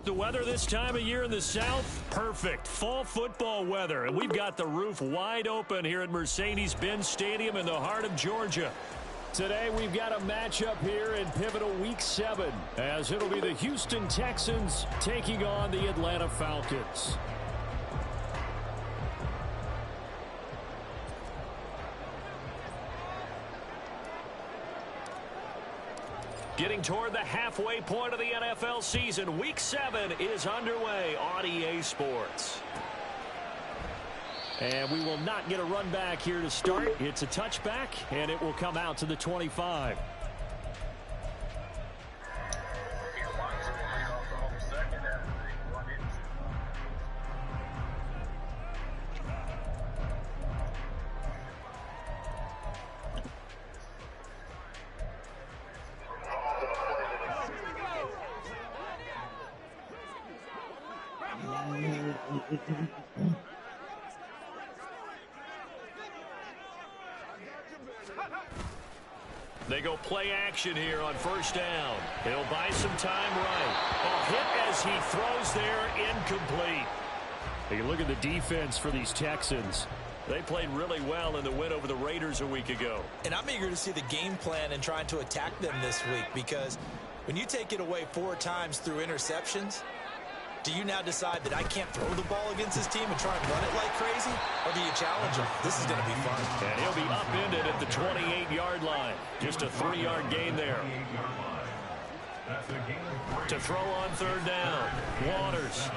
the weather this time of year in the South? Perfect. Fall football weather. And we've got the roof wide open here at Mercedes-Benz Stadium in the heart of Georgia. Today we've got a matchup here in pivotal Week 7, as it'll be the Houston Texans taking on the Atlanta Falcons. Getting toward the halfway point of the NFL season, Week 7 is underway on EA Sports. And we will not get a run back here to start. It's a touchback, and it will come out to the 25. They go play action here on first down. He'll buy some time right. A hit as he throws there, incomplete. You look at the defense for these Texans. They played really well in the win over the Raiders a week ago. And I'm eager to see the game plan and trying to attack them this week, because when you take it away 4 times through interceptions, do you now decide that I can't throw the ball against this team and try and run it like crazy? Or do you challenge them? This is going to be fun. And he'll be upended at the 28-yard line. Just a 3-yard gain there. To throw on third down. Waters.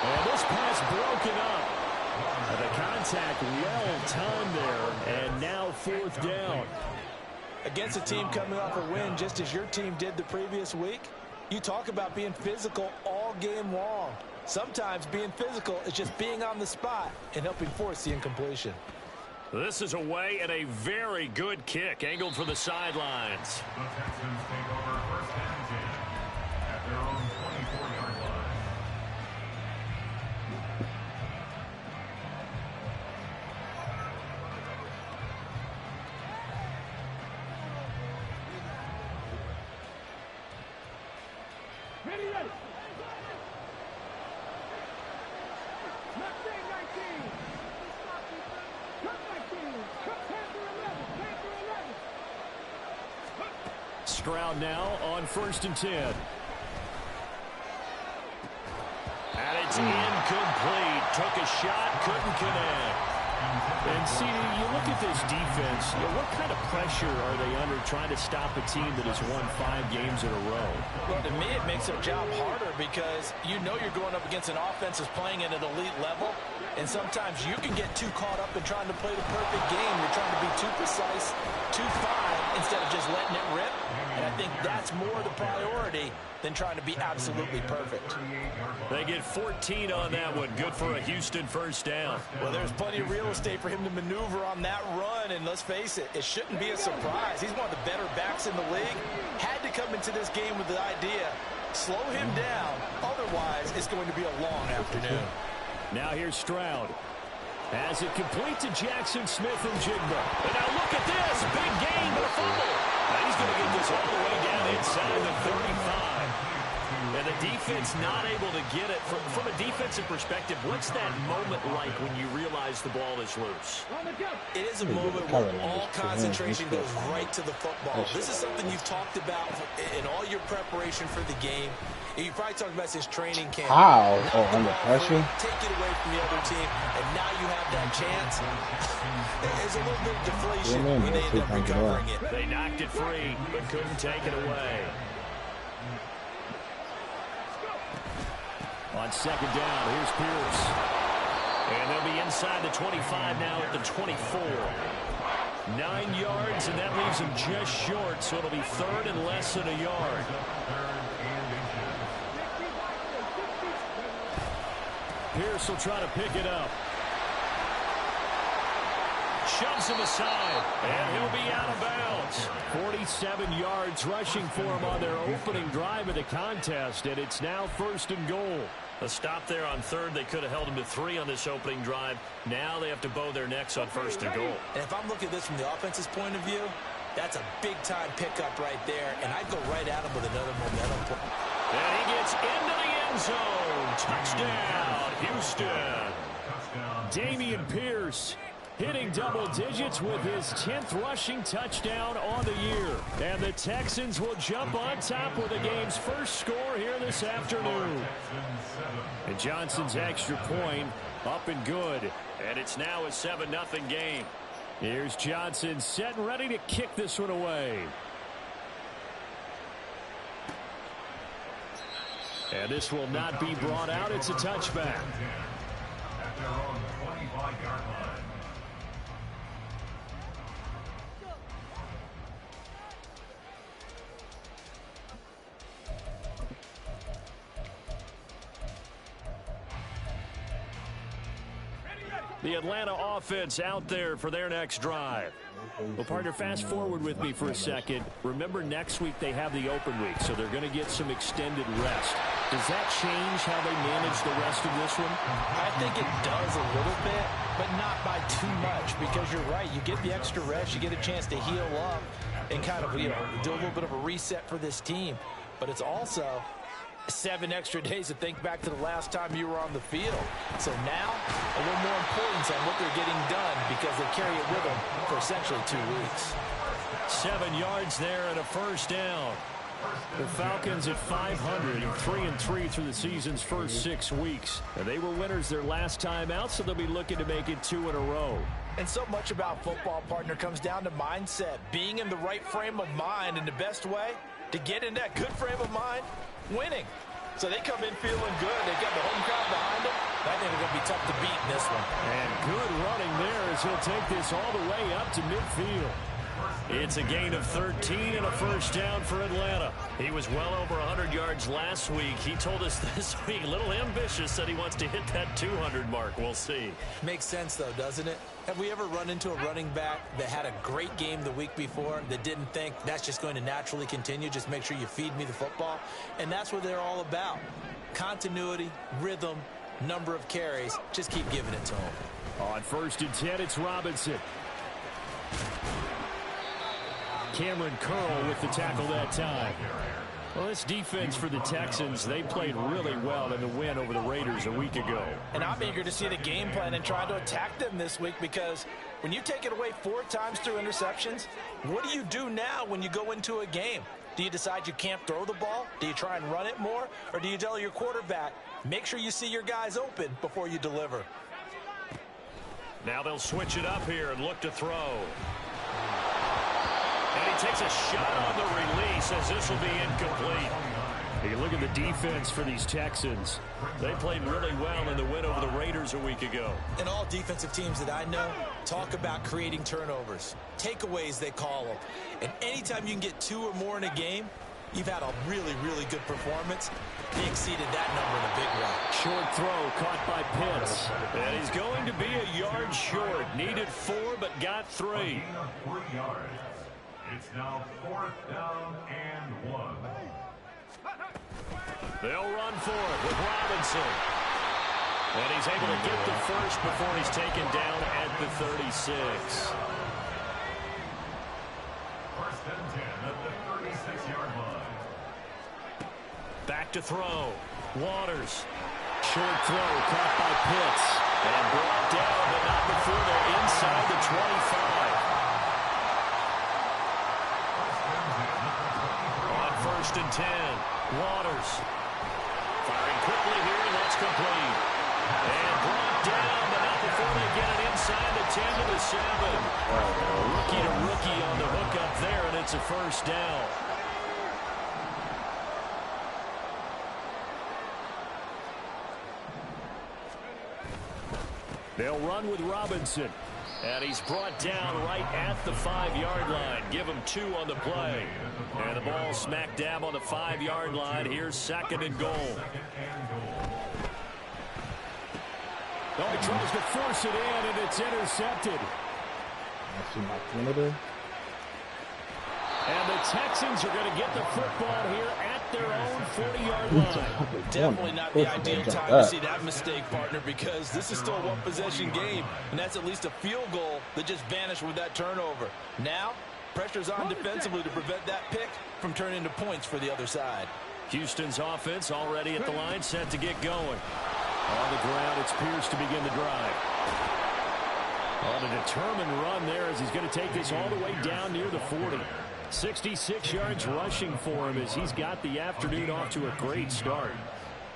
And this pass broken up. The contact well timed there. And now 4th down. Against a team coming off a win just as your team did the previous week, you talk about being physical all game long. Sometimes being physical is just being on the spot and helping force the incompletion. This is away and a very good kick, angled for the sidelines. The Texans take over first and 10 at their own 24-yard line. Stroud now on first and 10. And it's incomplete. Took a shot, couldn't connect. And see, you look at this defense, what kind of pressure are they under trying to stop a team that has won 5 games in a row? Well, to me, it makes their job harder, because you know you're going up against an offense that's playing at an elite level, and sometimes you can get too caught up in trying to play the perfect game. You're trying to be too precise, too fine, instead of just letting it rip. And I think that's more the priority than trying to be absolutely perfect. They get 14 on that one. Good for a Houston first down. Well, there's plenty of real estate for him to maneuver on that run, and let's face it, it shouldn't be a surprise. He's one of the better backs in the league. Had to come into this game with the idea, slow him down, otherwise it's going to be a long afternoon. Now here's Stroud. As it complete to Jackson Smith and Jigba. And now look at this. Big gain, but a fumble. Now he's going to get this all the way down inside the 35. And the defense not able to get it. From a defensive perspective, what's that moment like when you realize the ball is loose? It is a moment where all concentration goes right to the football. This is something you've talked about in all your preparation for the game. You probably talked about this training camp. How? Oh, under pressure? Take it away from the other team, and now you have that chance. There's a little bit of deflation when they end up recovering it. They knocked it free, but couldn't take it away. On second down, here's Pierce. And they'll be inside the 25 now at the 24. 9 yards, and that leaves them just short, so it'll be third and less than a yard. Pierce will try to pick it up. Shoves him aside, and he'll be out of bounds. 47 yards rushing for him on their opening drive of the contest, and it's now first and goal. A stop there on third. They could have held him to 3 on this opening drive. Now they have to bow their necks on first and goal. And if I'm looking at this from the offense's point of view, that's a big-time pickup right there, and I'd go right at him with another momentum play. And he gets zone. Touchdown, Houston. Dameon Pierce hitting double digits with his 10th rushing touchdown on the year. And the Texans will jump on top with the game's first score here this afternoon. And Johnson's extra point up and good. And it's now a 7-0 game. Here's Johnson set and ready to kick this one away. And this will not be brought out. It's a touchback. At their own 25-yard line. The Atlanta offense out there for their next drive. Well, partner, fast forward with me for a second. Remember, next week they have the open week, so they're going to get some extended rest. Does that change how they manage the rest of this one? I think it does a little bit, but not by too much, because you're right. You get the extra rest, you get a chance to heal up and kind of, do a little bit of a reset for this team. But it's also 7 extra days to think back to the last time you were on the field. So now, a little more importance on what they're getting done because they carry it with them for essentially 2 weeks. 7 yards there and a first down. The Falcons at 500 and 3-3 through the season's first 6 weeks. And they were winners their last time out, so they'll be looking to make it 2 in a row. And so much about football, partner, comes down to mindset. Being in the right frame of mind, and the best way to get in that good frame of mind, winning. So they come in feeling good. They've got the home crowd behind them. I think they're going to be tough to beat in this one. And good running there as he'll take this all the way up to midfield. It's a gain of 13 and a first down for Atlanta. He was well over 100 yards last week. He told us this week, a little ambitious, said he wants to hit that 200 mark. We'll see. Makes sense, though, doesn't it? Have we ever run into a running back that had a great game the week before that didn't think that's just going to naturally continue? Just make sure you feed me the football. And that's what they're all about. Continuity, rhythm, number of carries. Just keep giving it to them. On 1st and 10, it's Robinson. Cameron Curl with the tackle that time. Well, this defense for the Texans, they played really well in the win over the Raiders a week ago. And I'm eager to see the game plan and try to attack them this week, because when you take it away 4 times through interceptions, what do you do now when you go into a game? Do you decide you can't throw the ball? Do you try and run it more? Or do you tell your quarterback, make sure you see your guys open before you deliver? Now they'll switch it up here and look to throw. And he takes a shot on the release as this will be incomplete. You look at the defense for these Texans. They played really well in the win over the Raiders a week ago. And all defensive teams that I know talk about creating turnovers. Takeaways, they call them. And anytime you can get 2 or more in a game, you've had a really, really good performance. They exceeded that number in a big way. Short throw caught by Pitts. And he's going to be a yard short. Needed 4, but got 3. 3 yards. It's now 4th down and 1. They'll run for it with Robinson. And he's able to get the first before he's taken down at the 36. 1st and 10 at the 36-yard line. Back to throw. Waters. Short throw caught by Pitts. And brought down, but not before they're inside the 25. On 1st and 10, Waters. Firing quickly here, and that's complete. And brought down, but not before they get it inside the 10 to the 7. Rookie to rookie on the hook up there, and it's a first down. They'll run with Robinson. And he's brought down right at the 5-yard line. Give him 2 on the play. And the ball smack dab on the 5-yard line. Here's 2nd and goal. Oh, he tries to force it in, and it's intercepted. And the Texans are going to get the football here at their own 40-yard line. Definitely not the ideal time to see that mistake, partner, because this is still a one-possession game, and that's at least a field goal that just vanished with that turnover. Now, pressure's on defensively to prevent that pick from turning into points for the other side. Houston's offense already at the line, set to get going. On the ground, it's Pierce to begin the drive. On a determined run there as he's going to take this all the way down near the 40. 66 yards rushing for him as he's got the afternoon off to a great start.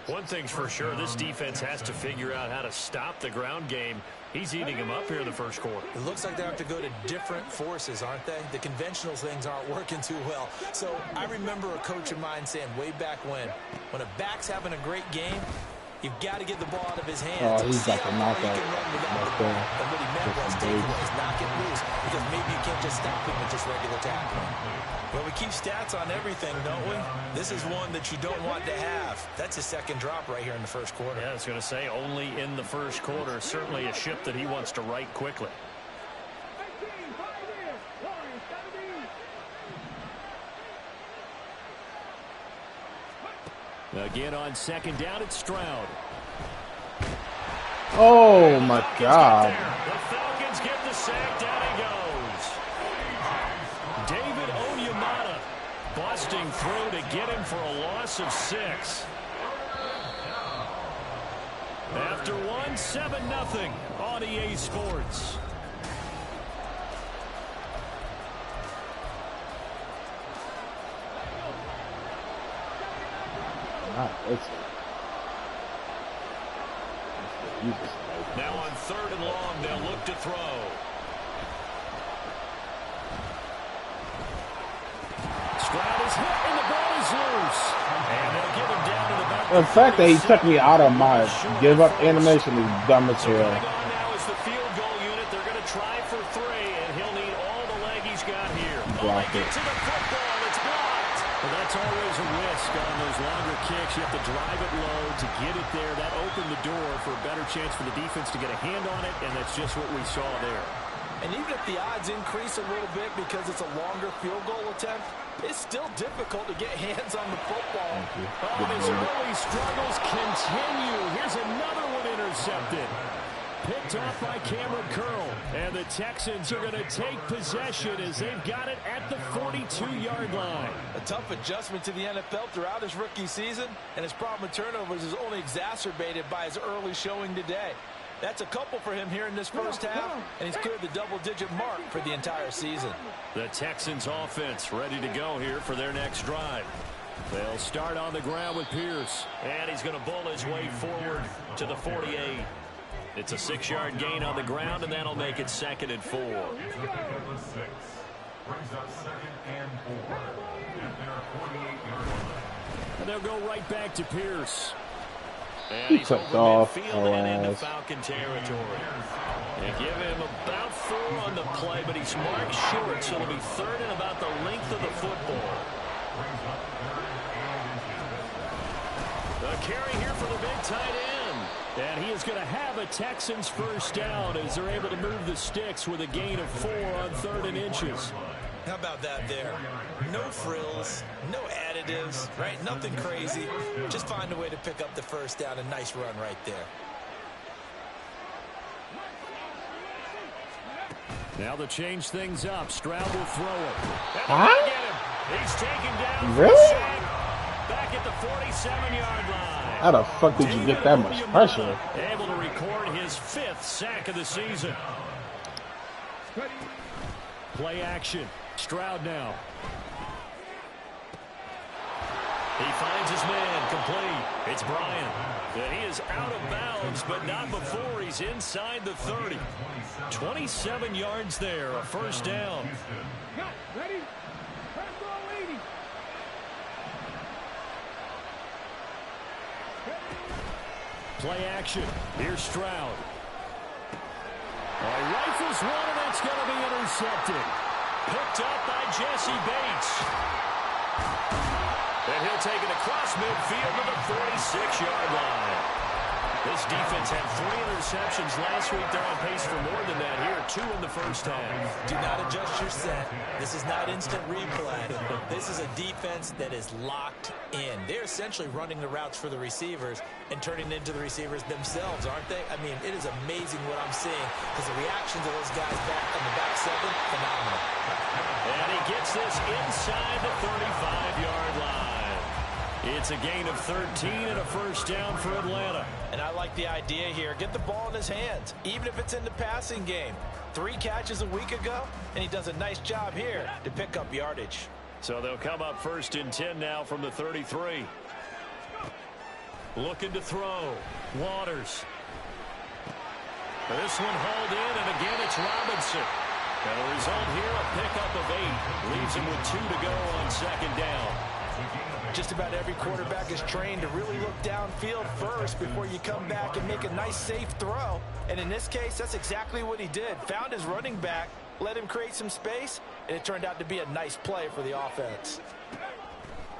One thing's for sure, this defense has to figure out how to stop the ground game. He's eating him up here in the first quarter. It looks like they have to go to different forces, aren't they? The conventional things aren't working too well. So I remember a coach of mine saying way back when a back's having a great game, you've got to get the ball out of his hands. Oh, he's got the knockout. And what he meant was takeaways, knock it loose, because maybe you can't just stop him with just regular tackling. Well, we keep stats on everything, don't we? This is one that you don't want to have. That's his second drop right here in the first quarter. Yeah, I was going to say only in the first quarter. Certainly a ship that he wants to right quickly. Again on second down, it's Stroud. Oh, my God. The Falcons get the sack. Down he goes. David Onyemata busting through to get him for a loss of 6. After one, 7-0 on EA Sports. Now on 3rd and long, they'll look to throw. Stroud is hit and the ball is loose. And they'll give him down to the back. The fact that he took me out of my give up animation is dumb as hell. Going on now is the field goal unit. They're going to try for 3, and he'll need all the leg he's got here. Block it. To the football, it's blocked. Well, that's always a risk on those longer kicks. You have to drive it low to get it there. That opened the door for a better chance for the defense to get a hand on it, and that's just what we saw there. And even if the odds increase a little bit because it's a longer field goal attempt, it's still difficult to get hands on the football. Oh, his early struggles continue. Here's another one intercepted. Picked off by Cameron Curl. And the Texans are going to take possession as they've got it at the 42-yard line. A tough adjustment to the NFL throughout his rookie season, and his problem with turnovers is only exacerbated by his early showing today. That's a couple for him here in this first half, and he's cleared the double-digit mark for the entire season. The Texans offense ready to go here for their next drive. They'll start on the ground with Pierce, and he's going to bull his way forward to the 48. It's a 6-yard gain on the ground, and that'll make it 2nd and 4. Brings up 2nd and 4 at their 48-yard line. And they'll go right back to Pierce. And He he's took over off. midfield and into Falcon territory. They give him about 4 on the play, but he's marked short, so it'll be 3rd and about the length of the football. The carry here for the big tight end. And he is going to have a Texans first down as they're able to move the sticks with a gain of 4 on 3rd and inches. How about that there? No frills, no additives, right? Nothing crazy. Just find a way to pick up the first down. A nice run right there. Now to change things up, Stroud will throw it. Huh? He's taken down. Really? Back at the 47-yard line. How the fuck did you get that much pressure? Able to record his 5th sack of the season. Play action. Stroud now. He finds his man complete. It's Bryant. And he is out of bounds, but not before he's inside the 30. 27 yards there, a first down. Ready? Play action. Here's Stroud. Rifles one, and that's going to be intercepted. Picked up by Jesse Bates. And he'll take it across midfield to the 46-yard line. This defense had 3 interceptions last week. They're on pace for more than that here. 2 in the first half. Do not adjust your set. This is not instant replay. This is a defense that is locked in. They're essentially running the routes for the receivers and turning into the receivers themselves, aren't they? I mean, it is amazing what I'm seeing because the reactions of those guys back on the back 7, phenomenal. And he gets this inside the 35-yard line. It's a gain of 13 and a first down for Atlanta. And I like the idea here. Get the ball in his hands, even if it's in the passing game. 3 catches a week ago, and he does a nice job here to pick up yardage. So they'll come up 1st and 10 now from the 33. Looking to throw. Waters. This one hauled in, and again it's Robinson. And the result here, a pickup of 8. Leaves him with 2 to go on 2nd down. Just about every quarterback is trained to really look downfield first before you come back and make a nice, safe throw. And in this case, that's exactly what he did. Found his running back, let him create some space, and it turned out to be a nice play for the offense.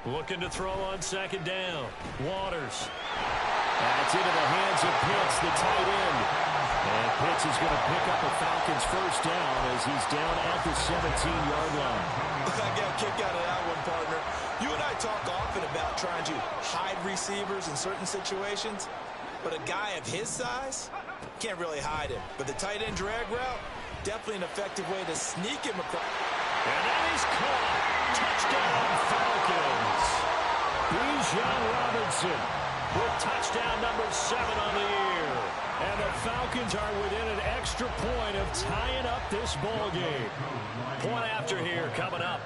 Looking to throw on 2nd down. Waters. That's into the hands of Pitts, the tight end. And Pitts is going to pick up a Falcons first down as he's down at the 17-yard line. I got a kick out of that one, partner. You and I talk often about trying to hide receivers in certain situations, but a guy of his size can't really hide him. But the tight end drag route, definitely an effective way to sneak him across. And that is caught. Touchdown, Falcons. Bijan Robinson with touchdown number 7 on the year. And the Falcons are within an extra point of tying up this ball game. Point after here coming up.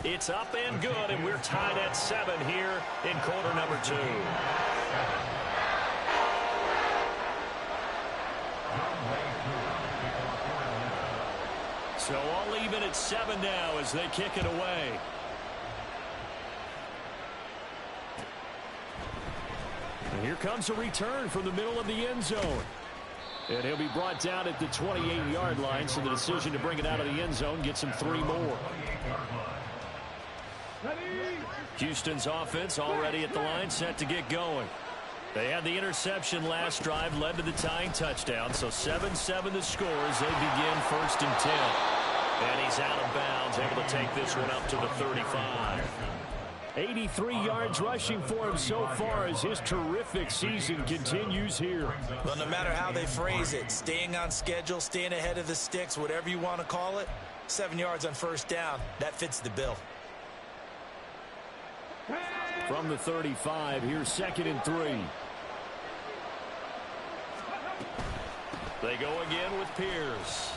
It's up and good, and we're tied at 7 here in quarter number 2. So all even at 7 now as they kick it away. And here comes a return from the middle of the end zone. And he'll be brought down at the 28-yard line, so the decision to bring it out of the end zone gets him 3 more. Houston's offense already at the line, set to get going. They had the interception last drive, led to the tying touchdown, so 7-7 the score as they begin 1st and 10. And he's out of bounds, able to take this one up to the 35. 83 yards rushing for him so far as his terrific season continues here. Well, no matter how they phrase it, staying on schedule, staying ahead of the sticks, whatever you want to call it, 7 yards on 1st down, that fits the bill. From the 35, here's 2nd and 3. They go again with Pierce.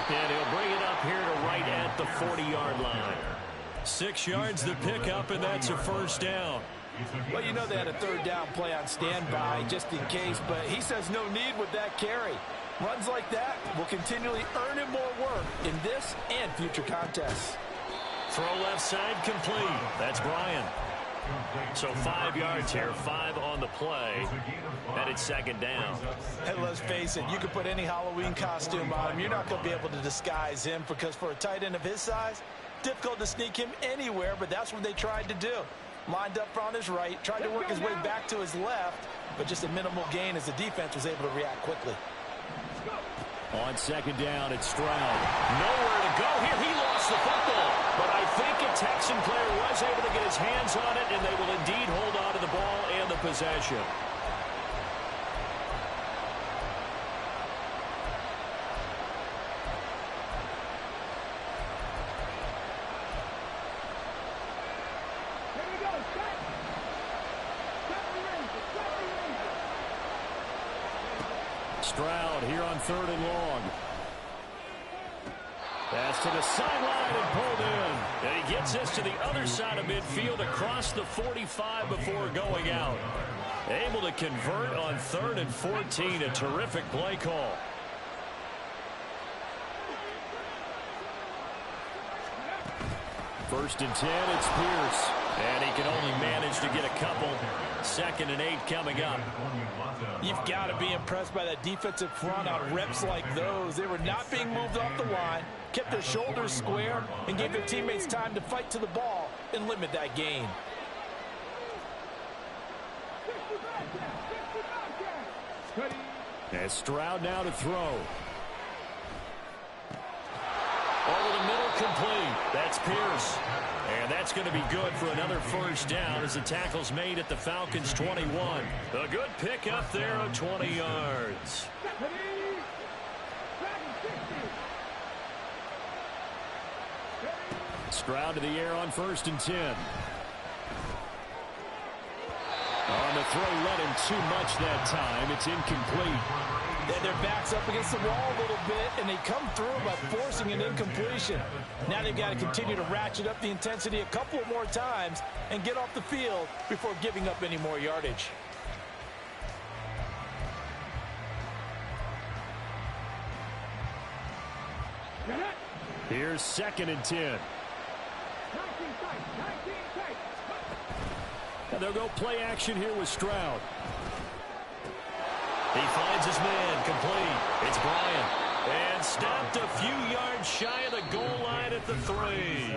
And he'll bring it up here to right at the 40-yard line. 6 yards the pickup, and that's a 1st down. Well, you know they had a 3rd down play on standby just in case, but he says no need with that carry. Runs like that will continually earn him more work in this and future contests. Throw left side complete. That's Bryant. So 5 yards here, 5 on the play, and it's 2nd down. And let's face it, you can put any Halloween costume on him. You're not going to be able to disguise him because for a tight end of his size, difficult to sneak him anywhere, but that's what they tried to do. Lined up on his right, tried to work his way back to his left, but just a minimal gain as the defense was able to react quickly. On 2nd down, it's Stroud. Nowhere to go here. He lost the football. But I think a Texan player was able to get his hands on it, and they will indeed hold on to the ball and the possession. Stroud here on 3rd and long. Pass to the sideline and pulled in. And he gets this to the other side of midfield across the 45 before going out. Able to convert on 3rd and 14. A terrific play call. First and 10, it's Pierce. And he can only manage to get a couple. 2nd and 8 coming up. You've got to be impressed by that defensive front on reps like those. They were not being moved off the line, kept their shoulders square, and gave their teammates time to fight to the ball and limit that gain. And Stroud now to throw. Over the middle, complete. That's Pierce. And that's going to be good for another 1st down as the tackle's made at the Falcons' 21. A good pickup there of 20 yards. Stroud to the air on 1st and 10. On the throw, let him too much that time. It's incomplete. Their back's up against the wall a little bit, and they come through by forcing an incompletion. Now they've got to continue to ratchet up the intensity a couple more times and get off the field before giving up any more yardage. Here's 2nd and 10. And they'll go play action here with Stroud. He finds his man, complete. It's Bryant. And stopped a few yards shy of the goal line at the 3.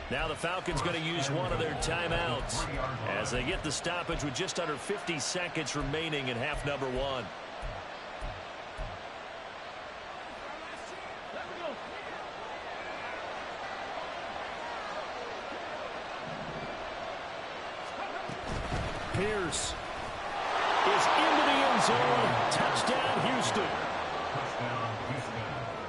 Now the Falcons going to use one of their timeouts as they get the stoppage with just under 50 seconds remaining in half number 1. Pierce is into the end zone. Touchdown, Houston.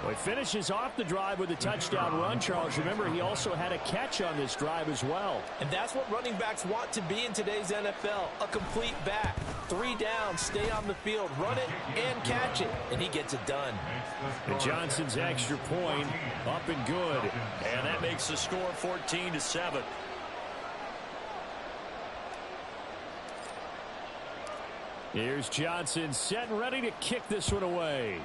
Well, he finishes off the drive with a touchdown run, Charles. Remember, he also had a catch on this drive as well. And that's what running backs want to be in today's NFL, a complete back. 3 down, stay on the field, run it, and catch it. And he gets it done. And Johnson's extra point up and good. And that makes the score 14-7. Here's Johnson set and ready to kick this one away.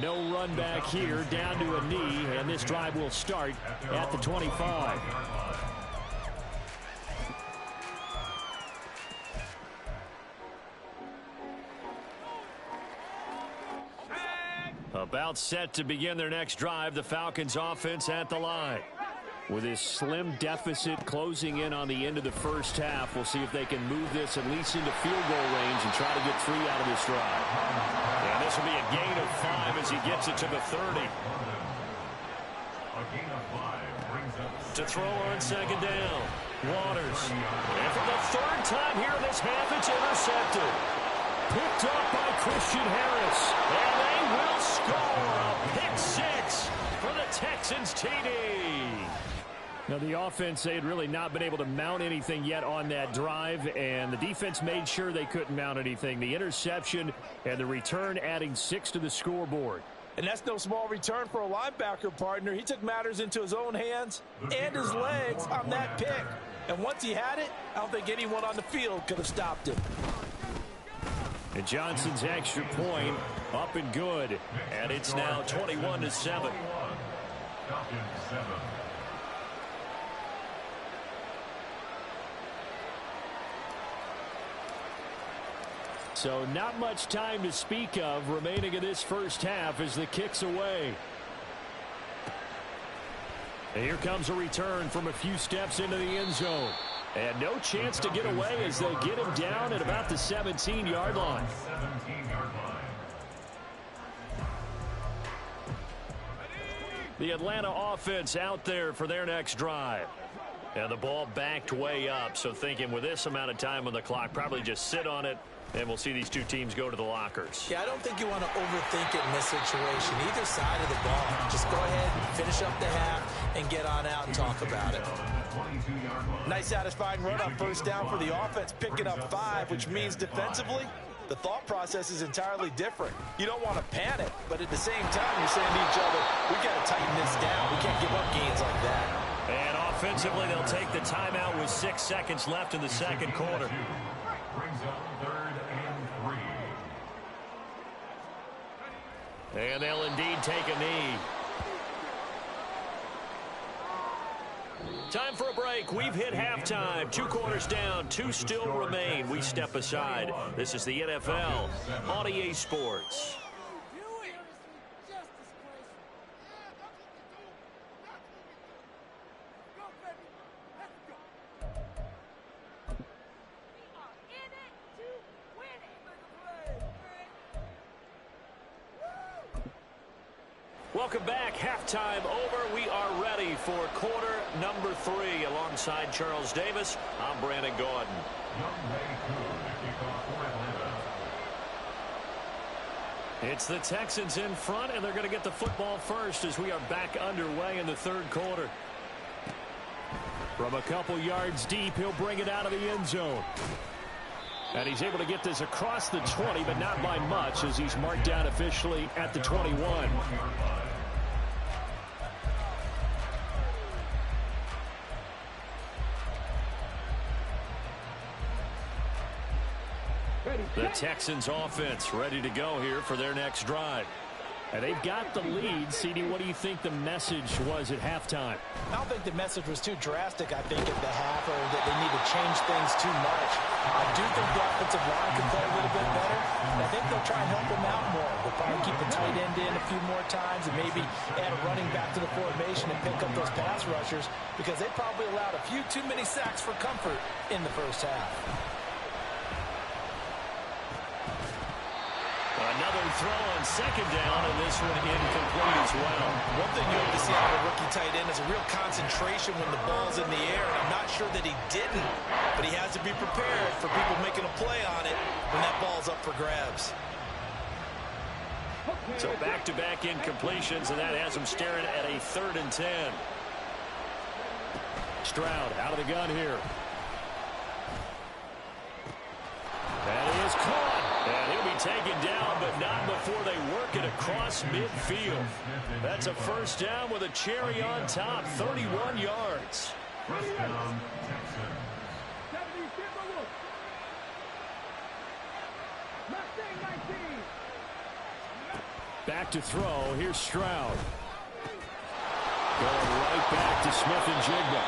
No run back here, down to a knee, and this drive will start at the 25. About set to begin their next drive, the Falcons offense at the line. With his slim deficit closing in on the end of the first half, we'll see if they can move this at least into field goal range and try to get 3 out of this drive. And this will be a gain of 5 as he gets it to the 30. To throw on 2nd down. Waters. And for the 3rd time here in this half, it's intercepted. Picked up by Christian Harris. And they will score a pick 6 for the Texans TD. Now, the offense, they had really not been able to mount anything yet on that drive, and the defense made sure they couldn't mount anything. The interception and the return adding 6 to the scoreboard. And that's no small return for a linebacker, partner. He took matters into his own hands and his legs on that pick. And once he had it, I don't think anyone on the field could have stopped him. And Johnson's extra point up and good. And it's now 21-7. So not much time to speak of remaining in this first half as the kick's away. And here comes a return from a few steps into the end zone. And no chance to get away as they get him down at about the 17-yard line. The Atlanta offense out there for their next drive. And the ball backed way up, so thinking with this amount of time on the clock, probably just sit on it, and we'll see these two teams go to the lockers. Yeah, I don't think you want to overthink it in this situation. Either side of the ball. Just go ahead and finish up the half and get on out and talk about it. Nice satisfying run on 1st down for the offense, picking up 5, which means defensively, the thought process is entirely different. You don't want to panic, but at the same time, you're saying to each other, we've got to tighten this down. We can't give up gains like that. And offensively, they'll take the timeout with 6 seconds left in the second quarter. And they'll indeed take a knee. Time for a break. We've hit halftime. 2 quarters down. 2 still remain. We step aside. This is the NFL on EA Sports. Welcome back. Halftime over. We are ready for quarter number 3. Alongside Charles Davis, I'm Brandon Gordon. It's the Texans in front, and they're going to get the football first as we are back underway in the third quarter. From a couple yards deep, he'll bring it out of the end zone. And he's able to get this across the 20, but not by much as he's marked down officially at the 21. The Texans offense ready to go here for their next drive. And they've got the lead. CD, what do you think the message was at halftime? I don't think the message was too drastic, I think, at the half, or that they need to change things too much. I do think the offensive line can play a little bit better. And I think they'll try and help them out more. They'll probably keep the tight end in a few more times and maybe add a running back to the formation and pick up those pass rushers because they probably allowed a few too many sacks for comfort in the first half. Another throw on second down, and this one incomplete as well. One thing you hope to see out of a rookie tight end is a real concentration when the ball's in the air, and I'm not sure that he didn't, but he has to be prepared for people making a play on it when that ball's up for grabs. So back-to-back incompletions, and that has him staring at a 3rd and 10. Stroud out of the gun here. That is caught. And he'll be taken down, but not before they work it across midfield. That's a first down with a cherry on top, 31 yards. First down, Texans. Back to throw. Here's Stroud. Going right back to Smith and Jigba.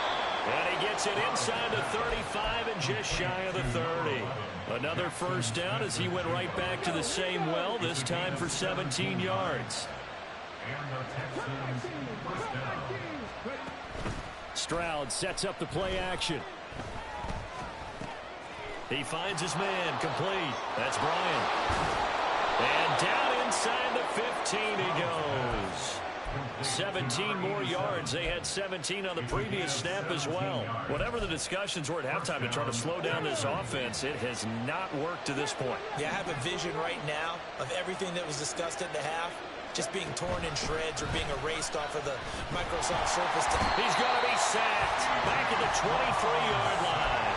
And he gets it inside the 35 and just shy of the 30. Another first down as he went right back to the same well, this time for 17 yards. And the Texans, first down. Stroud sets up the play action. He finds his man, complete. That's Bryant. And down inside the 15 he goes. 17 more yards. They had 17 on the previous snap as well. Whatever the discussions were at halftime to try to slow down this offense, it has not worked to this point. Yeah, I have a vision right now of everything that was discussed at the half just being torn in shreds or being erased off of the Microsoft Surface. He's going to be sacked back at the 23-yard line.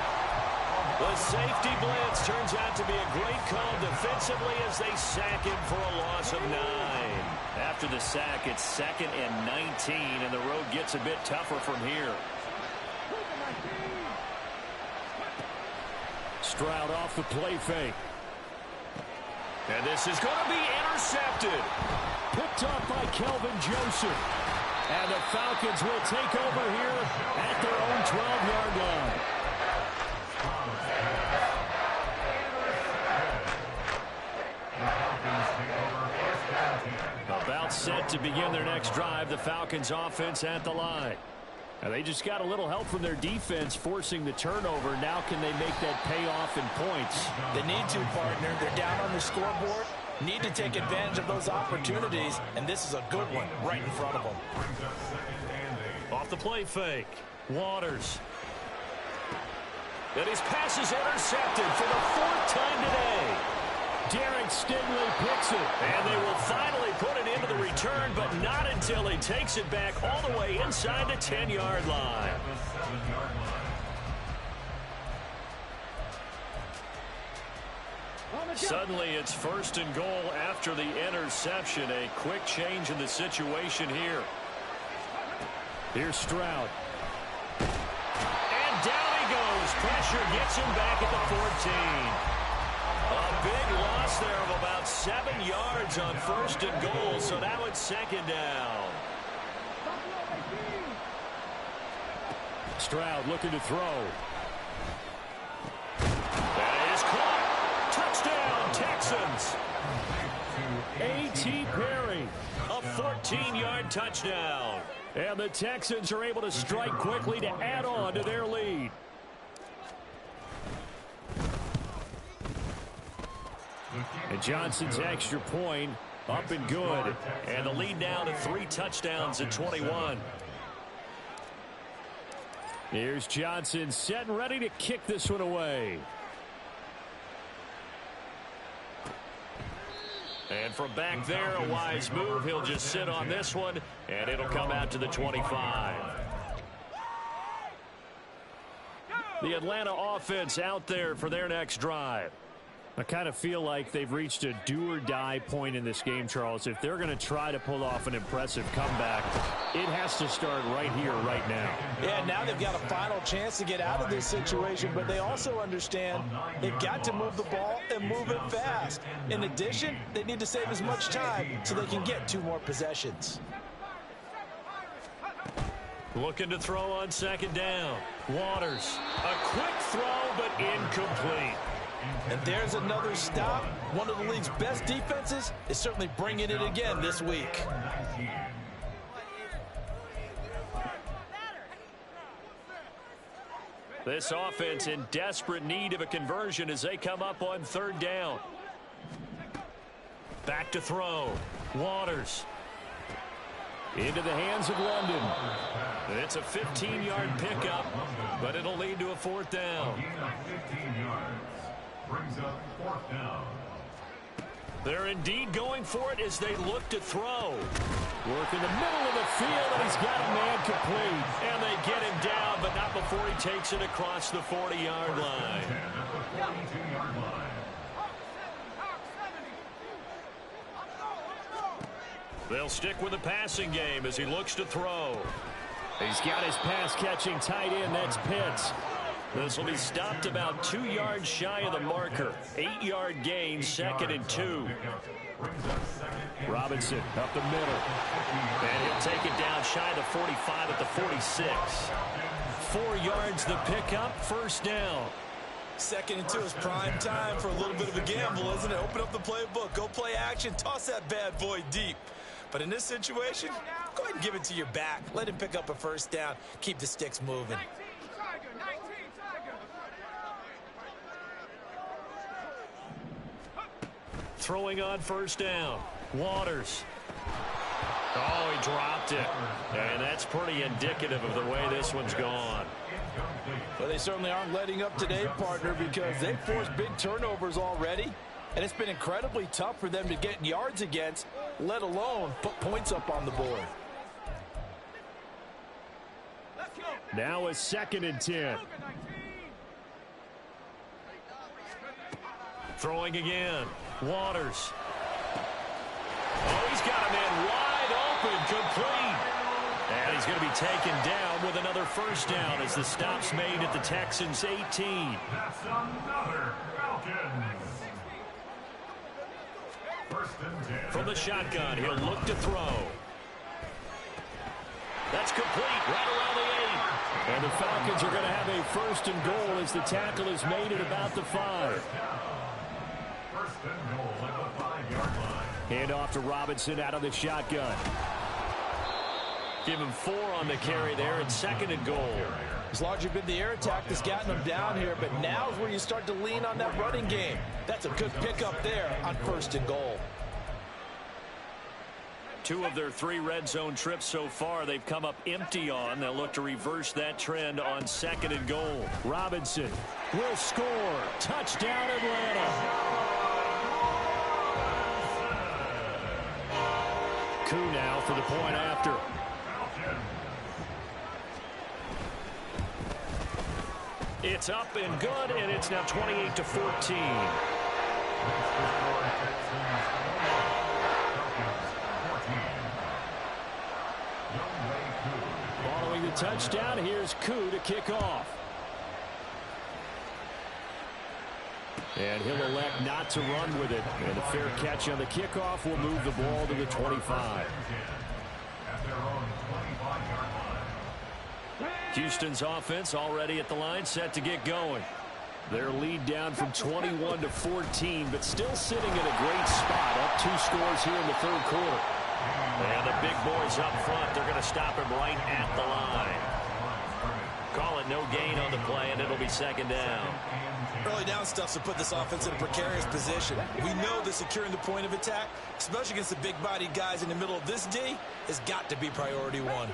The safety blitz turns out to be a great call defensively as they sack him for a loss of 9. After the sack, it's 2nd and 19, and the road gets a bit tougher from here. Stroud off the play fake. And this is going to be intercepted. Picked up by Kelvin Joseph. And the Falcons will take over here at their own 12-yard line. About set to begin their next drive, the Falcons offense at the line. Now they just got a little help from their defense forcing the turnover. Now can they make that pay off in points? They need to, partner. They're down on the scoreboard. Need to take advantage of those opportunities, and this is a good one right in front of them. Off the play fake. Waters. And his pass is intercepted for the 4th time today. Derek Stingley picks it, and they will finally put it into the return, but not until he takes it back all the way inside the 10-yard line. Suddenly it's 1st and goal after the interception. A quick change in the situation here. Here's Stroud. And down he goes. Pressure gets him back at the 14. A big loss there of about 7 yards on 1st and goal, so now it's 2nd down. Stroud looking to throw. That is caught. Touchdown, Texans. A.T. Perry, a 14-yard touchdown. And the Texans are able to strike quickly to add on to their lead. And Johnson's extra point up and good. And the lead now to 3 touchdowns at 21. Here's Johnson set and ready to kick this one away. And from back there, a wise move. He'll just sit on this one, and it'll come out to the 25. The Atlanta offense out there for their next drive. I kind of feel like they've reached a do-or-die point in this game, Charles. If they're going to try to pull off an impressive comeback, it has to start right here, right now. Yeah, now they've got a final chance to get out of this situation, but they also understand they've got to move the ball and move it fast. In addition, they need to save as much time so they can get 2 more possessions. Looking to throw on second down. Waters. A quick throw, but incomplete. And there's another stop. One of the league's best defenses is certainly bringing it again this week. This offense in desperate need of a conversion as they come up on third down. Back to throw. Waters. Into the hands of London. It's a 15-yard pickup, but it'll lead to a 4th down. Brings up 4th down. They're indeed going for it as they look to throw. Work in the middle of the field, and he's got a man complete. And they get him down, but not before he takes it across the 40-yard line. They'll stick with the passing game as he looks to throw. He's got his pass-catching tight end. That's Pitts. This will be stopped about 2 yards shy of the marker. 8-yard gain, 2nd and 2. Robinson up the middle. And he'll take it down shy of the 45 at the 46. 4 yards the pickup, 1st down. 2nd and 2 is prime time for a little bit of a gamble, isn't it? Open up the playbook, go play action, toss that bad boy deep. But in this situation, go ahead and give it to your back. Let him pick up a 1st down. Keep the sticks moving. Throwing on 1st down. Waters. Oh, he dropped it. And that's pretty indicative of the way this one's gone. Well, they certainly aren't letting up today, partner, because they've forced big turnovers already. And it's been incredibly tough for them to get yards against, let alone put points up on the board. Now a 2nd and 10. Throwing again. Waters. Oh, he's got a man wide open, complete. And he's going to be taken down with another 1st down as the stop's made at the Texans' 18. That's another Falcons. 1st and 10. From the shotgun, he'll look to throw. That's complete, right around the 8. And the Falcons are going to have a 1st and goal as the tackle is made at about the 5. 1st and goal at the 5-yard line. Hand off to Robinson out of the shotgun. Give him 4 on the carry there. It's 2nd and goal. It's largely been the air attack that's gotten them down here, but now is where you start to lean on that running game. That's a good pickup there on 1st and goal. 2 of their 3 red zone trips so far they've come up empty on. They'll look to reverse that trend on 2nd and goal. Robinson will score. Touchdown, Atlanta. Coup now for the point after. It's up and good, and it's now 28-14. Following the touchdown, here's Coup to kick off. And he'll elect not to run with it. And a fair catch on the kickoff will move the ball to the 25. Houston's offense already at the line, set to get going. Their lead down from 21-14, but still sitting in a great spot. Up 2 scores here in the 3rd quarter. And the big boys up front, they're going to stop him right at the line. Call it no gain on the play, and it'll be 2nd down. Early down stuff to put this offense in a precarious position. We know that securing the point of attack, especially against the big-bodied guys in the middle of this D, has got to be priority 1.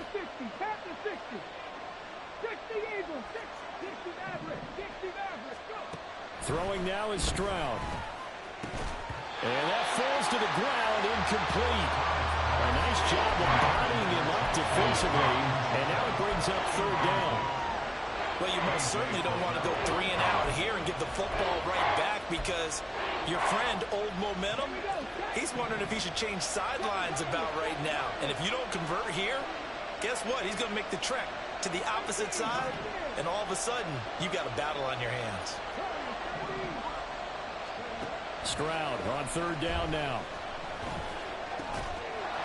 Throwing now is Stroud. And that falls to the ground, incomplete. A nice job of bodying him up defensively, and now it brings up third down. Well, you most certainly don't want to go 3 and out here and get the football right back, because your friend, Old Momentum, he's wondering if he should change sidelines about right now. And if you don't convert here, guess what? He's going to make the trek to the opposite side, and all of a sudden, you've got a battle on your hands. Stroud on third down now.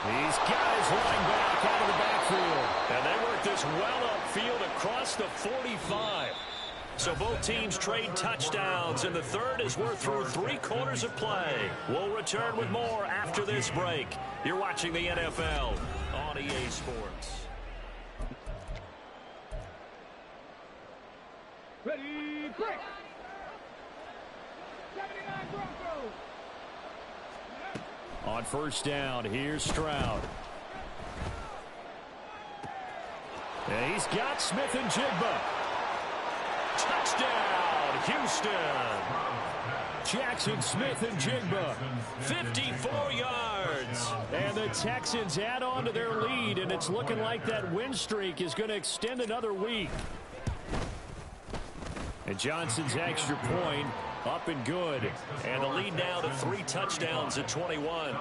He's got his line back out of the backfield. And they work this well upfield across the 45. So both teams trade touchdowns, and the third as we're through 3 quarters of play. We'll return with more after this break. You're watching the NFL on EA Sports. Ready, break! 79 Broncos! On first down, here's Stroud. And he's got Smith and Jigba. Touchdown, Houston. Jackson Smith and Jigba, 54 yards. And the Texans add on to their lead, and it's looking like that win streak is going to extend another week. And Johnson's extra point up and good. And the lead now to 3 touchdowns at 21.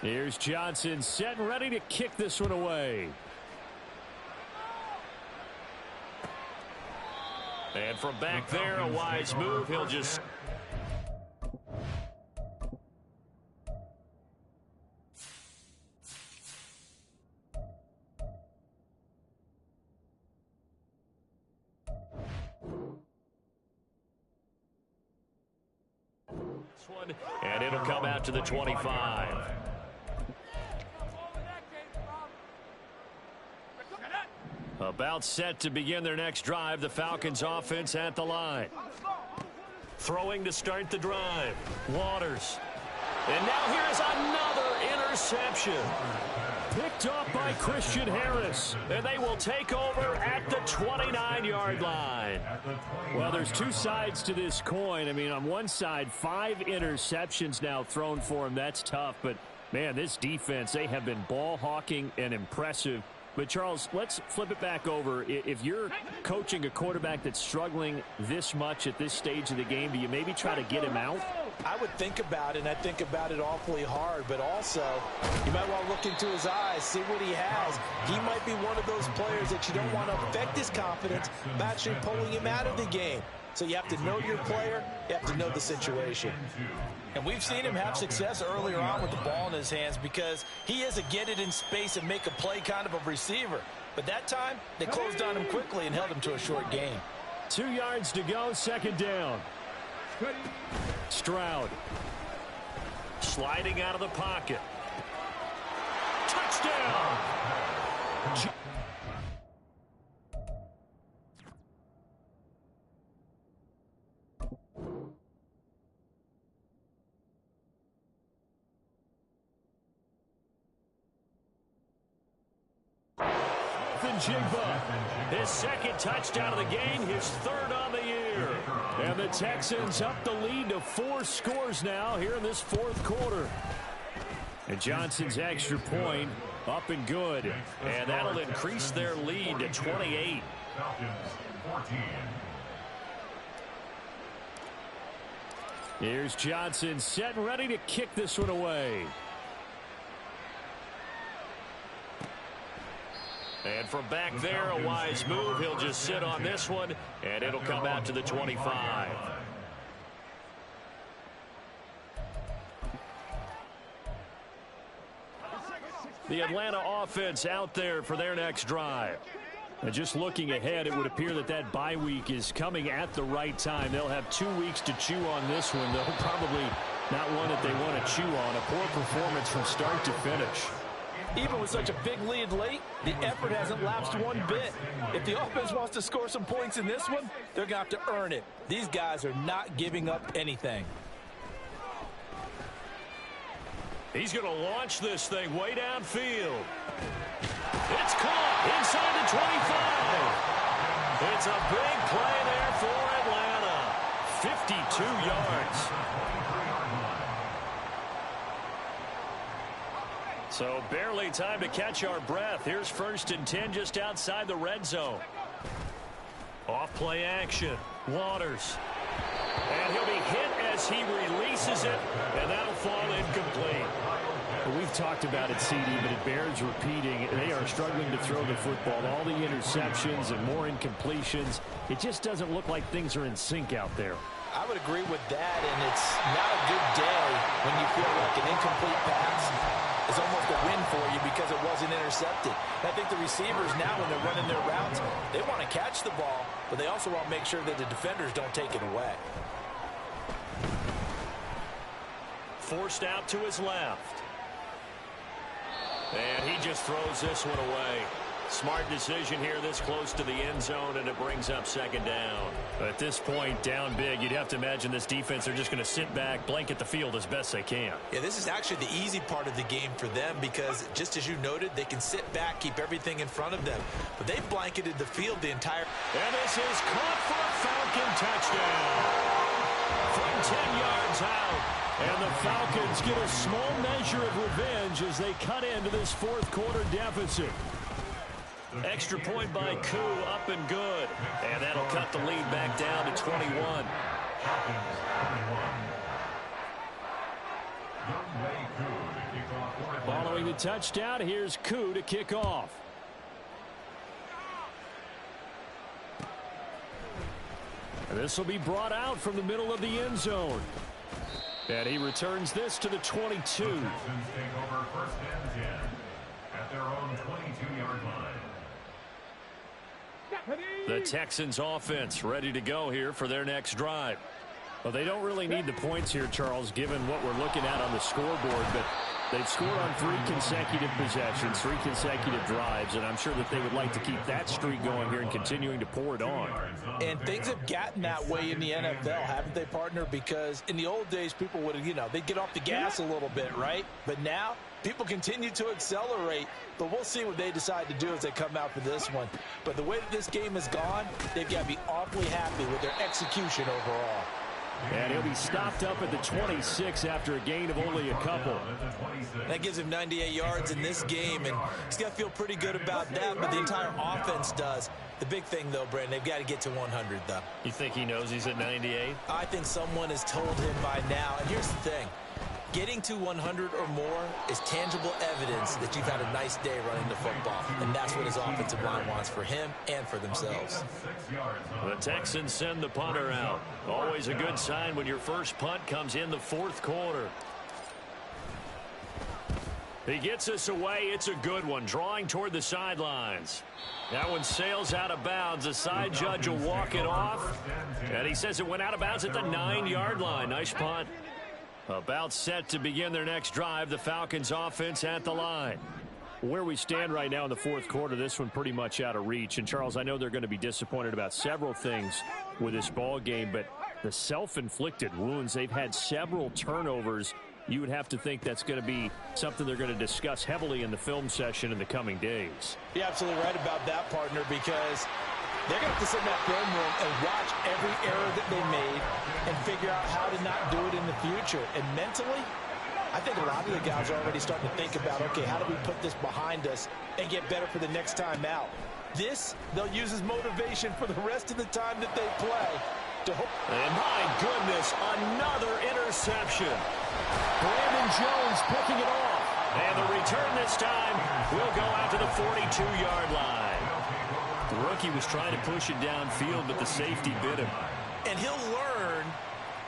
Here's Johnson set and ready to kick this one away. And from back there, a wise move. He'll just... And it'll come out to the 25. About set to begin their next drive. The Falcons offense at the line. Throwing to start the drive. Waters. And now here's another interception. Picked up by Christian Harris. And they will take over at the 29-yard line. Well, there's 2 sides to this coin. I mean, on one side, 5 interceptions now thrown for him. That's tough. But, man, this defense, they have been ball hawking and impressive. But, Charles, let's flip it back over. If you're coaching a quarterback that's struggling this much at this stage of the game, do you maybe try to get him out? I would think about it, and I think about it awfully hard. But also, you might want to look into his eyes, see what he has. He might be one of those players that you don't want to affect his confidence by actually pulling him out of the game. So you have to know your player. You have to know the situation. And we've seen him have success earlier on with the ball in his hands, because he is a get it in space and make a play kind of a receiver. But that time, they closed on him quickly and held him to a short gain. 2 yards to go, second down. Stroud. Sliding out of the pocket. Touchdown! Jigba, his second touchdown of the game, his 3rd on the year. And the Texans up the lead to 4 scores now here in this 4th quarter. And Johnson's extra point up and good. And that'll increase their lead to 28. Here's Johnson set and ready to kick this one away. And from back there, a wise move. He'll just sit on this one, and it'll come out to the 25. The Atlanta offense out there for their next drive. And just looking ahead, it would appear that that bye week is coming at the right time. They'll have 2 weeks to chew on this one, though probably not one that they want to chew on. A poor performance from start to finish. Even with such a big lead late, the effort hasn't lapsed one bit. If the offense wants to score some points in this one, they're going to have to earn it. These guys are not giving up anything. He's going to launch this thing way downfield. It's caught inside the 25. It's a big play there for Atlanta. 52 yards. So barely time to catch our breath. Here's 1st and 10 just outside the red zone. Off play action. Waters. And he'll be hit as he releases it, and that'll fall incomplete. Well, we've talked about it, CD, but it bears repeating. They are struggling to throw the football. All the interceptions and more incompletions. It just doesn't look like things are in sync out there. I would agree with that, and it's not a good day when you feel like an incomplete pass is almost a win for you because it wasn't intercepted. And I think the receivers now, when they're running their routes, they want to catch the ball, but they also want to make sure that the defenders don't take it away. Forced out to his left. And he just throws this one away. Smart decision here this close to the end zone, and it brings up 2nd down. At this point, down big, you'd have to imagine this defense are just going to sit back, blanket the field as best they can. Yeah, this is actually the easy part of the game for them because, just as you noted, they can sit back, keep everything in front of them. But they've blanketed the field the entire... And this is caught for a Falcon touchdown. From 10 yards out. And the Falcons get a small measure of revenge as they cut into this 4th quarter deficit. Extra point by Koo, up and good. And that'll cut the lead back down to 21. Following the touchdown, here's Koo to kick off. This will be brought out from the middle of the end zone. And he returns this to the 22. The Texans take over 1st and 10 at their own 22-yard line. The Texans offense ready to go here for their next drive. Well, they don't really need the points here, Charles, given what we're looking at on the scoreboard, but they've scored on 3 consecutive possessions, 3 consecutive drives, and I'm sure that they would like to keep that streak going here and continuing to pour it on. And things have gotten that way in the NFL, haven't they, partner? Because in the old days, people would, they'd get off the gas a little bit, right? But now, people continue to accelerate, but we'll see what they decide to do as they come out for this one. But the way that this game has gone, they've got to be awfully happy with their execution overall. And he'll be stopped up at the 26 after a gain of only a couple. That gives him 98 yards in this game, and he's got to feel pretty good about that, but the entire offense does. The big thing, though, Brandon, they've got to get to 100, though. You think he knows he's at 98? I think someone has told him by now, and here's the thing. Getting to 100 or more is tangible evidence that you've had a nice day running the football, and that's what his offensive line wants for him and for themselves. The Texans send the punter out. Always a good sign when your first punt comes in the 4th quarter. He gets us away. It's a good one, drawing toward the sidelines. That one sails out of bounds. The side judge will walk it off, and he says it went out of bounds at the 9-yard line. Nice punt. About set to begin their next drive, the Falcons offense at the line. Where we stand right now in the 4th quarter, this one pretty much out of reach. And, Charles, I know they're going to be disappointed about several things with this ball game, but the self-inflicted wounds, they've had several turnovers. You would have to think that's going to be something they're going to discuss heavily in the film session in the coming days. You're absolutely right about that, partner, because they're going to have to sit in that film room and watch every error that they made and figure out how to not do it in the future. And mentally, I think a lot of the guys are already starting to think about, okay, how do we put this behind us and get better for the next time out? This, they'll use as motivation for the rest of the time that they play. And my goodness, another interception. Brandon Jones picking it off. And the return this time will go out to the 42-yard line. The rookie was trying to push it downfield, but the safety bit him. And he'll learn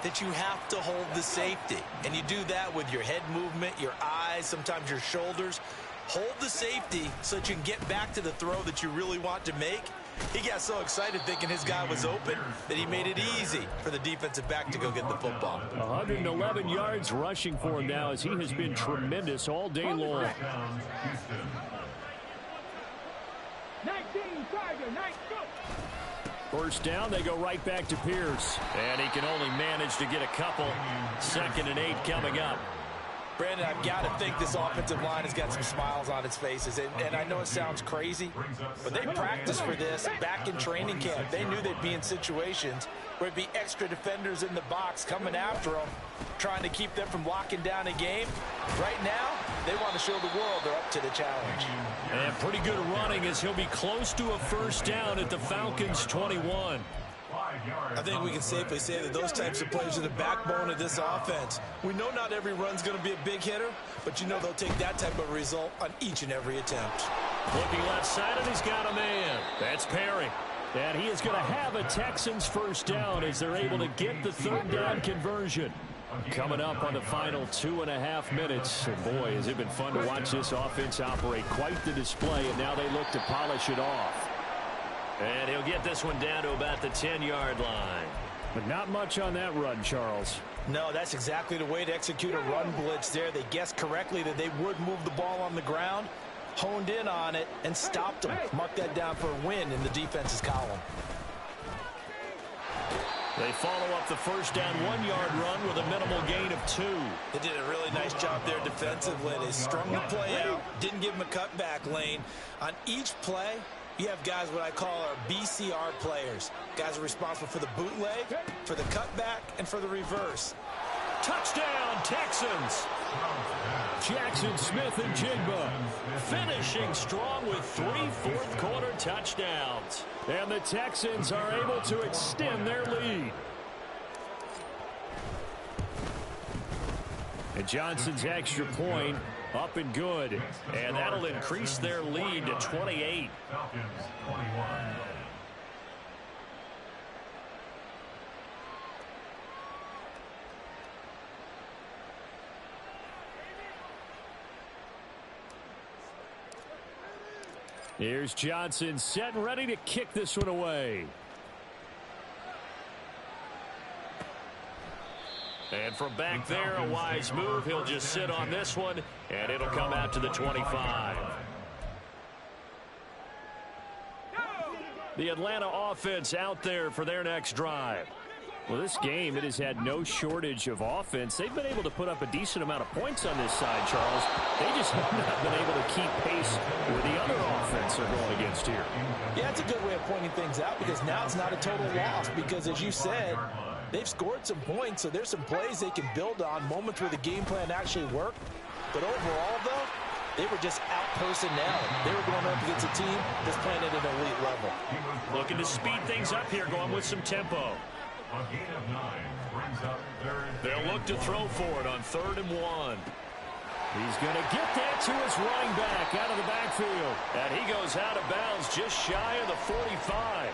that you have to hold the safety. And you do that with your head movement, your eyes, sometimes your shoulders. Hold the safety so that you can get back to the throw that you really want to make. He got so excited thinking his guy was open that he made it easy for the defensive back to go get the football. 111 yards rushing for him now as he has been tremendous all day long. 19, Tiger, 9, go. First down, they go right back to Pierce. And he can only manage to get a couple. 2nd and 8 coming up. Brandon, I've got to think this offensive line has got some smiles on its faces. And I know it sounds crazy, but they practiced for this back in training camp. They knew they'd be in situations where there'd be extra defenders in the box coming after them, trying to keep them from locking down a game. Right now, they want to show the world they're up to the challenge. And pretty good running as he'll be close to a first down at the Falcons' 21. I think we can safely say that those types of plays are the backbone of this offense. We know not every run's going to be a big hitter, but you know they'll take that type of result on each and every attempt. Looking left side, and he's got a man. That's Perry. And he is going to have a Texans first down as they're able to get the third down conversion. Coming up on the final 2.5 minutes. And boy, has it been fun to watch this offense operate. Quite the display, and now they look to polish it off. And he'll get this one down to about the 10-yard line. But not much on that run, Charles. No, that's exactly the way to execute a run blitz there. They guessed correctly that they would move the ball on the ground, honed in on it, and stopped them. Mark that down for a win in the defense's column. They follow up the first down 1-yard run with a minimal gain of 2. They did a really nice job there defensively. They strung the play out, didn't give them a cutback lane. On each play, you have guys what I call our BCR players. Guys are responsible for the bootleg, for the cutback, and for the reverse. Touchdown, Texans! Jackson Smith and Jigba finishing strong with 3 fourth-quarter touchdowns. And the Texans are able to extend their lead. And Johnson's extra point up and good. And that'll increase their lead to 28. Falcons 21. Here's Johnson set and ready to kick this one away. And from back there, a wise move. He'll just sit on this one, and it'll come out to the 25. The Atlanta offense out there for their next drive. Well, this game, it has had no shortage of offense. They've been able to put up a decent amount of points on this side, Charles. They just have not been able to keep pace with the other offense they're going against here. Yeah, it's a good way of pointing things out because now it's not a total loss because, as you said, they've scored some points, so there's some plays they can build on, moments where the game plan actually worked. But overall, though, they were just out-personnel. They were going up against a team that's playing at an elite level. Looking to speed things up here, going with some tempo. A gain of 9 brings up third. They'll look to throw for it on 3rd and 1. He's going to get that to his running back out of the backfield. And he goes out of bounds just shy of the 45.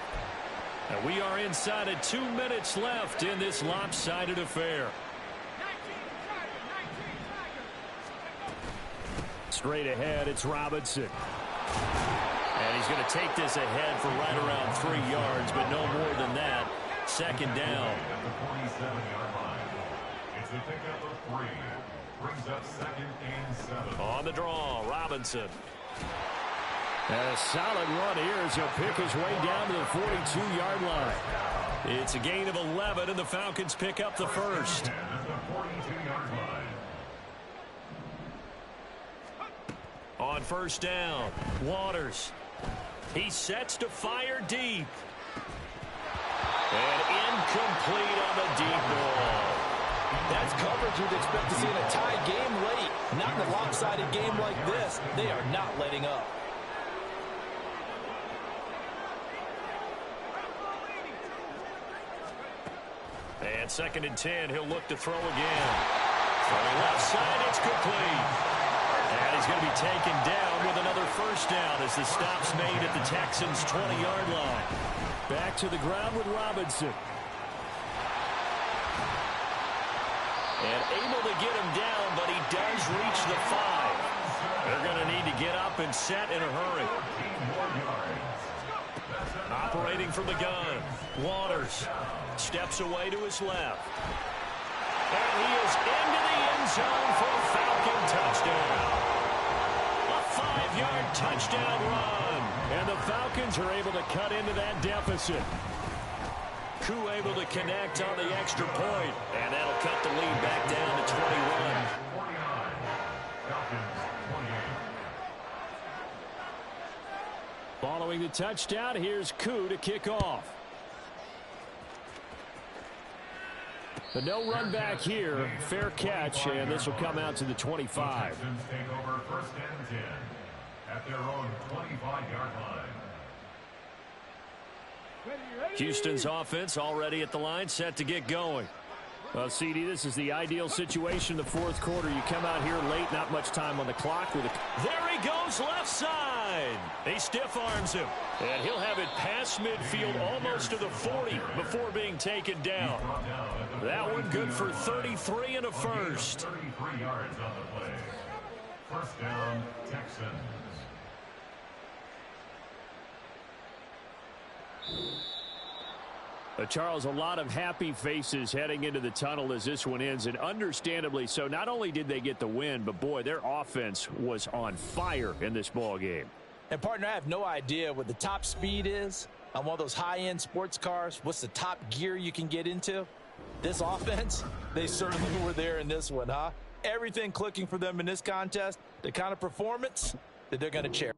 And we are inside of 2 minutes left in this lopsided affair. Straight ahead, it's Robinson. And he's going to take this ahead for right around 3 yards, but no more than that. 2nd down. At the 47-yard line. It's a pickup of 3. Brings up 2nd and 7. On the draw, Robinson. And a solid run here as he'll pick his way down to the 42-yard line. It's a gain of 11, and the Falcons pick up the first. At the 42-yard line. On 1st down, Waters. He sets to fire deep. And incomplete on the deep ball. That's coverage you'd expect to see in a tie game late. Not in a lopsided game like this. They are not letting up. And 2nd and 10, he'll look to throw again. From the left side, it's complete. And he's going to be taken down with another first down as the stop's made at the Texans' 20-yard line. Back to the ground with Robinson. And able to get him down, but he does reach the 5. They're going to need to get up and set in a hurry. Operating from the gun, Waters steps away to his left. And he is into the end zone for a Falcon touchdown. A 5-yard touchdown run. And the Falcons are able to cut into that deficit. Koo able to connect on the extra point. And that'll cut the lead back down to 21. Throwing the touchdown, here's Koo to kick off. But no run back here. Fair catch, and this will come out to the 25. Texans take over 1st and 10 at their own 25-yard line. Houston's offense already at the line, set to get going. Well, CD, this is the ideal situation in the fourth quarter. You come out here late, not much time on the clock. There he goes, left side. He stiff arms him. And he'll have it past midfield, almost to the 40 before being taken down. That one good for 33 and a first. 33 yards on the play. 1st down, Texans. Charles, a lot of happy faces heading into the tunnel as this one ends, and understandably so. Not only did they get the win, but, boy, their offense was on fire in this ball game. And, partner, I have no idea what the top speed is on one of those high-end sports cars. What's the top gear you can get into? This offense, they certainly were there in this one, huh? Everything clicking for them in this contest, the kind of performance that they're going to cherish.